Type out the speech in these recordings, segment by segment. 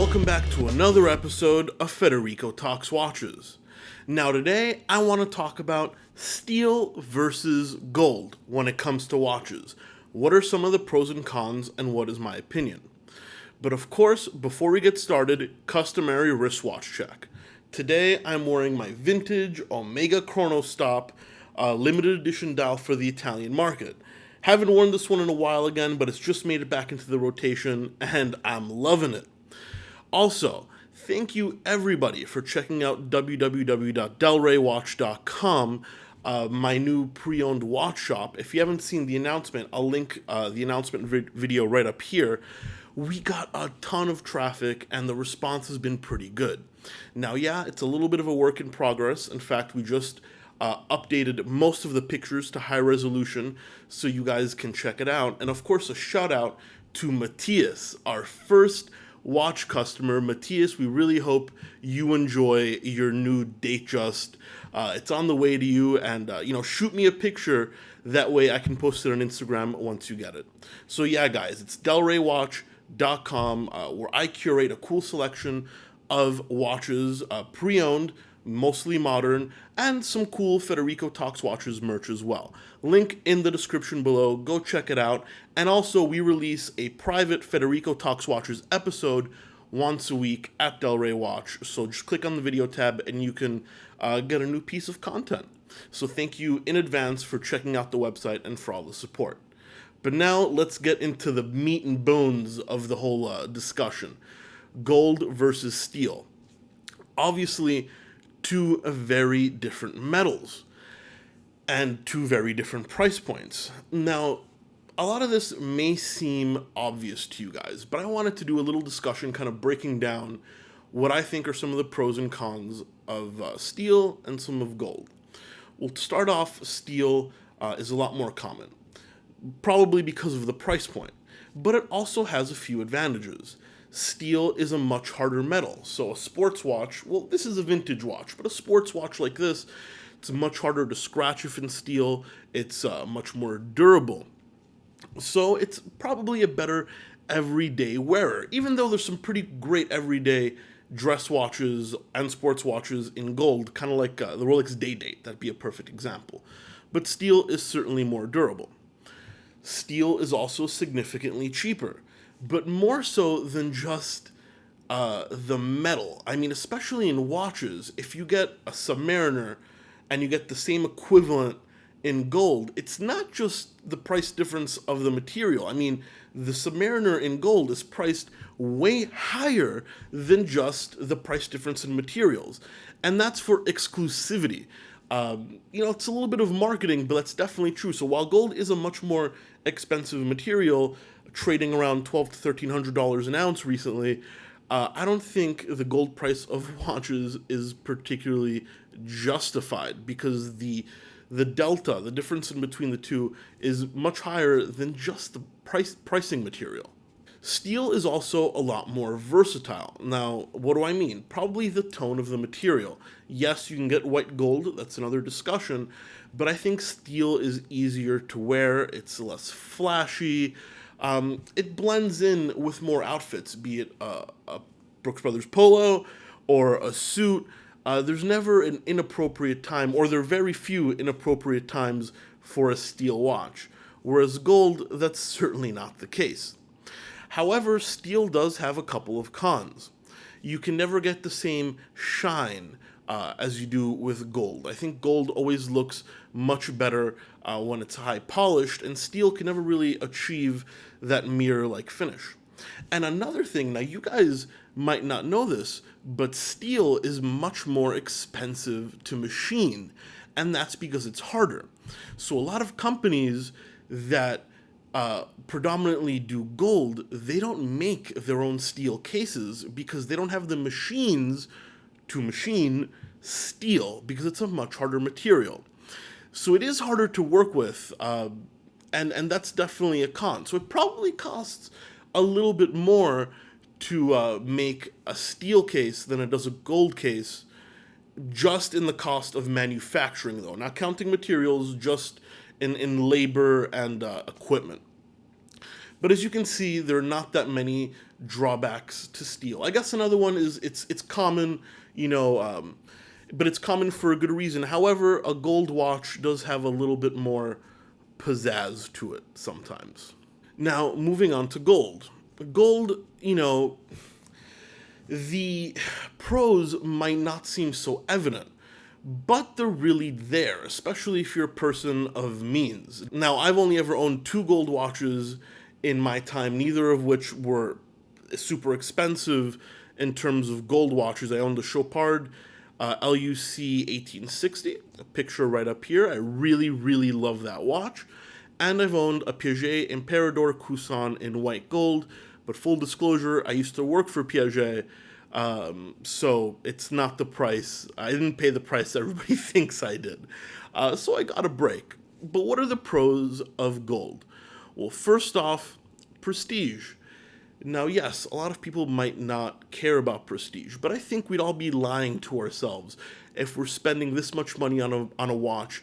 welcome back to another episode of Federico Talks Watches. Now today, I want to talk about steel versus gold when it comes to watches. What are some of the pros and cons, and what is my opinion? But of course, before we get started, customary wristwatch check. Today, I'm wearing my vintage Omega Chronostop limited edition dial for the Italian market. Haven't worn this one in a while again, but it's just made it back into the rotation, and I'm loving it. Also, thank you everybody for checking out www.delraywatch.com, my new pre-owned watch shop. If you haven't seen the announcement, I'll link the announcement video right up here. We got a ton of traffic, and the response has been pretty good. Now, yeah, it's a little bit of a work in progress. In fact, we just updated most of the pictures to high resolution so you guys can check it out. And of course, a shout out to Matthias, our first watch customer. Matthias, we really hope you enjoy your new Datejust. It's on the way to you, and shoot me a picture. That way I can post it on Instagram once you get it. So yeah, guys, it's delraywatch.com, where I curate a cool selection of watches, pre-owned, mostly modern, and some cool Federico Talks Watches merch as well. Link in the description below. Go check it out. And also, we release a private Federico Talks Watches episode once a week at Delray Watch. So just click on the video tab and you can get a new piece of content. So thank you in advance for checking out the website and for all the support. But now let's get into the meat and bones of the whole discussion. Gold versus steel. Obviously, two very different metals and two very different price points. Now, a lot of this may seem obvious to you guys, but I wanted to do a little discussion kind of breaking down what I think are some of the pros and cons of steel and some of gold. Well, to start off, steel is a lot more common, probably because of the price point, but it also has a few advantages. Steel is a much harder metal, so a sports watch, well, this is a vintage watch, but a sports watch like this, it's much harder to scratch if in steel. It's much more durable, so it's probably a better everyday wearer, even though there's some pretty great everyday dress watches and sports watches in gold, kind of like the Rolex Day-Date. That'd be a perfect example. But steel is certainly more durable. Steel is also significantly cheaper, but more so than just the metal. I mean, especially in watches, if you get a Submariner and you get the same equivalent in gold, it's not just the price difference of the material. I mean, the Submariner in gold is priced way higher than just the price difference in materials. And that's for exclusivity. It's a little bit of marketing, but that's definitely true. So while gold is a much more expensive material, trading around $1,200 to $1,300 an ounce recently, I don't think the gold price of watches is particularly justified, because the delta, the difference in between the two, is much higher than just the pricing material. Steel is also a lot more versatile. Now, what do I mean? Probably the tone of the material. Yes, you can get white gold, that's another discussion, but I think steel is easier to wear, it's less flashy, it blends in with more outfits, be it a Brooks Brothers polo or a suit. There's never an inappropriate time, or there are very few inappropriate times for a steel watch, whereas gold, that's certainly not the case. However, steel does have a couple of cons. You can never get the same shine as you do with gold. I think gold always looks much better when it's high polished, and steel can never really achieve that mirror-like finish. And another thing, now you guys might not know this, but steel is much more expensive to machine, and that's because it's harder. So a lot of companies that predominantly do gold, they don't make their own steel cases because they don't have the machines to machine steel, because it's a much harder material. So it is harder to work with, and that's definitely a con. So it probably costs a little bit more to make a steel case than it does a gold case, just in the cost of manufacturing, though, not counting materials, just in labor and equipment. But as you can see, there are not that many drawbacks to steel. I guess another one is it's common, but it's common for a good reason. However, a gold watch does have a little bit more pizzazz to it sometimes. Now, moving on to gold. Gold, the pros might not seem so evident, but they're really there, especially if you're a person of means. Now, I've only ever owned two gold watches in my time, neither of which were super expensive in terms of gold watches. I owned a Chopard LUC 1860, a picture right up here. I really, really love that watch. And I've owned a Piaget Imperador Cousin in white gold. But full disclosure, I used to work for Piaget, so it's not the price. I didn't pay the price everybody thinks I did. So I got a break. But what are the pros of gold? Well, first off, prestige. Now, yes, a lot of people might not care about prestige, but I think we'd all be lying to ourselves if we're spending this much money on a watch,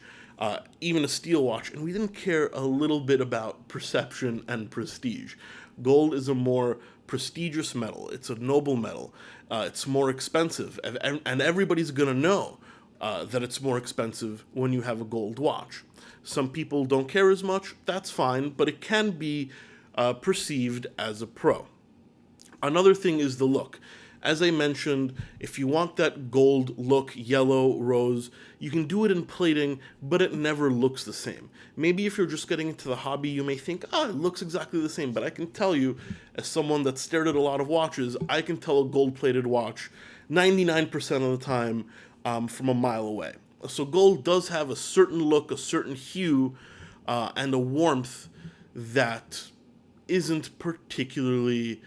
even a steel watch, and we didn't care a little bit about perception and prestige. Gold is a more prestigious metal. It's a noble metal. It's more expensive, and everybody's going to know that it's more expensive when you have a gold watch. Some people don't care as much. That's fine, but it can be perceived as a pro. Another thing is the look. As I mentioned, if you want that gold look, yellow, rose, you can do it in plating, but it never looks the same. Maybe if you're just getting into the hobby, you may think, it looks exactly the same. But I can tell you, as someone that stared at a lot of watches, I can tell a gold-plated watch 99% of the time from a mile away. So gold does have a certain look, a certain hue, and a warmth that isn't particularly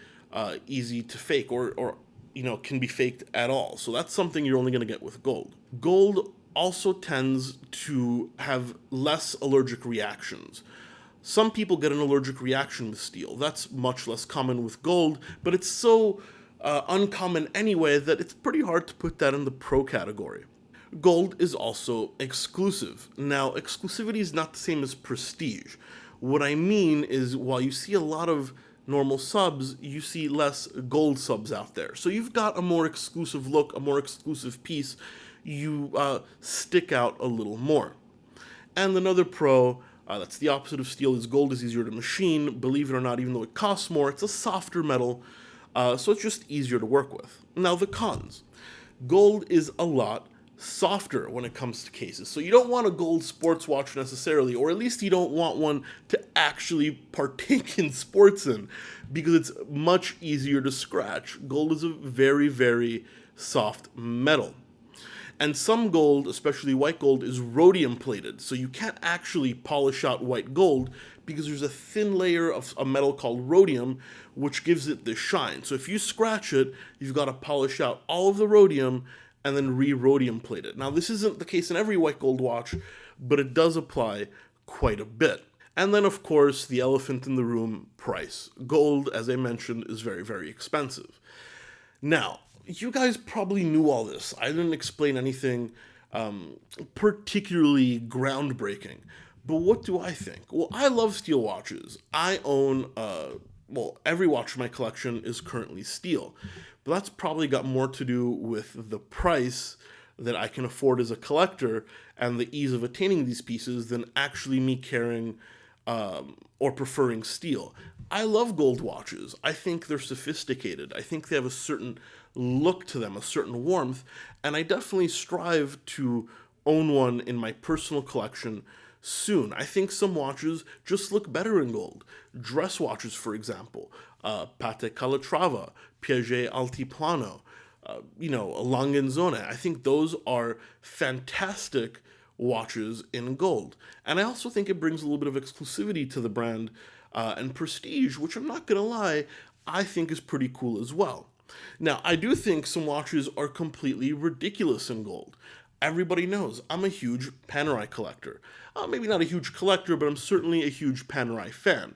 easy to fake or can be faked at all. So that's something you're only going to get with gold. Gold also tends to have less allergic reactions. Some people get an allergic reaction with steel. That's much less common with gold, but it's so uncommon anyway that it's pretty hard to put that in the pro category. Gold is also exclusive. Now, exclusivity is not the same as prestige. What I mean is, while you see a lot of normal subs, you see less gold subs out there. So you've got a more exclusive look, a more exclusive piece. You stick out a little more. And another pro, that's the opposite of steel, is gold is easier to machine. Believe it or not, even though it costs more, it's a softer metal, so it's just easier to work with. Now, the cons. Gold is a lot softer when it comes to cases. So you don't want a gold sports watch necessarily, or at least you don't want one to actually partake in sports in, because it's much easier to scratch. Gold is a very, very soft metal. And some gold, especially white gold, is rhodium plated, so you can't actually polish out white gold because there's a thin layer of a metal called rhodium which gives it this shine. So if you scratch it, you've got to polish out all of the rhodium and then re-rhodium plate it. Now, this isn't the case in every white gold watch, but it does apply quite a bit. And then, of course, the elephant in the room, price. Gold, as I mentioned, is very, very expensive. Now, you guys probably knew all this. I didn't explain anything particularly groundbreaking. But what do I think? Well, I love steel watches. I own, every watch in my collection is currently steel. But that's probably got more to do with the price that I can afford as a collector and the ease of attaining these pieces than actually me caring or preferring steel. I love gold watches. I think they're sophisticated. I think they have a certain look to them, a certain warmth, and I definitely strive to own one in my personal collection soon. I think some watches just look better in gold. Dress watches, for example, Patek Calatrava, Piaget Altiplano, Langenzone. I think those are fantastic watches in gold. And I also think it brings a little bit of exclusivity to the brand and prestige, which I'm not going to lie, I think is pretty cool as well. Now, I do think some watches are completely ridiculous in gold. Everybody knows I'm a huge Panerai collector. Maybe not a huge collector, but I'm certainly a huge Panerai fan.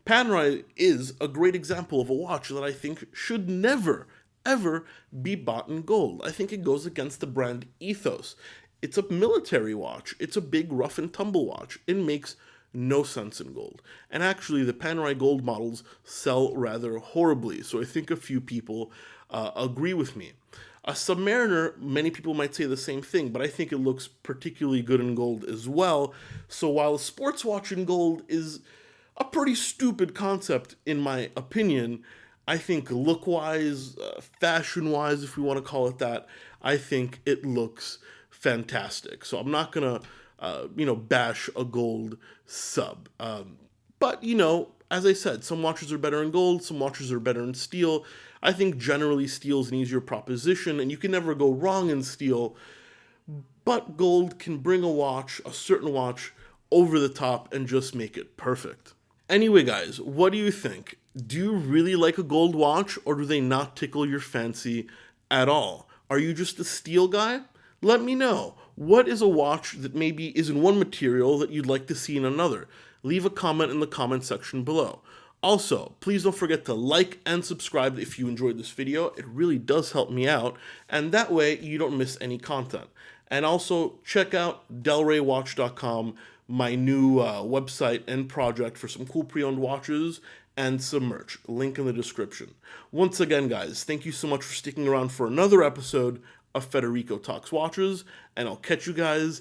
Panerai is a great example of a watch that I think should never, ever be bought in gold. I think it goes against the brand ethos. It's a military watch. It's a big rough and tumble watch. It makes no sense in gold. And actually, the Panerai gold models sell rather horribly, so I think a few people agree with me. A Submariner, many people might say the same thing, but I think it looks particularly good in gold as well. So while a sports watch in gold is a pretty stupid concept, in my opinion, I think look wise, fashion wise, if we want to call it that, I think it looks fantastic. So I'm not gonna, bash a gold sub. But, as I said, some watches are better in gold, some watches are better in steel. I think generally steel is an easier proposition, and you can never go wrong in steel. But gold can bring a certain watch, over the top and just make it perfect. Anyway, guys, what do you think? Do you really like a gold watch, or do they not tickle your fancy at all? Are you just a steel guy? Let me know. What is a watch that maybe is in one material that you'd like to see in another? Leave a comment in the comment section below. Also, please don't forget to like and subscribe if you enjoyed this video. It really does help me out, and that way you don't miss any content. And also, check out delraywatch.com, my new website and project for some cool pre-owned watches and some merch. Link in the description. Once again, guys, thank you so much for sticking around for another episode of Federico Talks Watches, and I'll catch you guys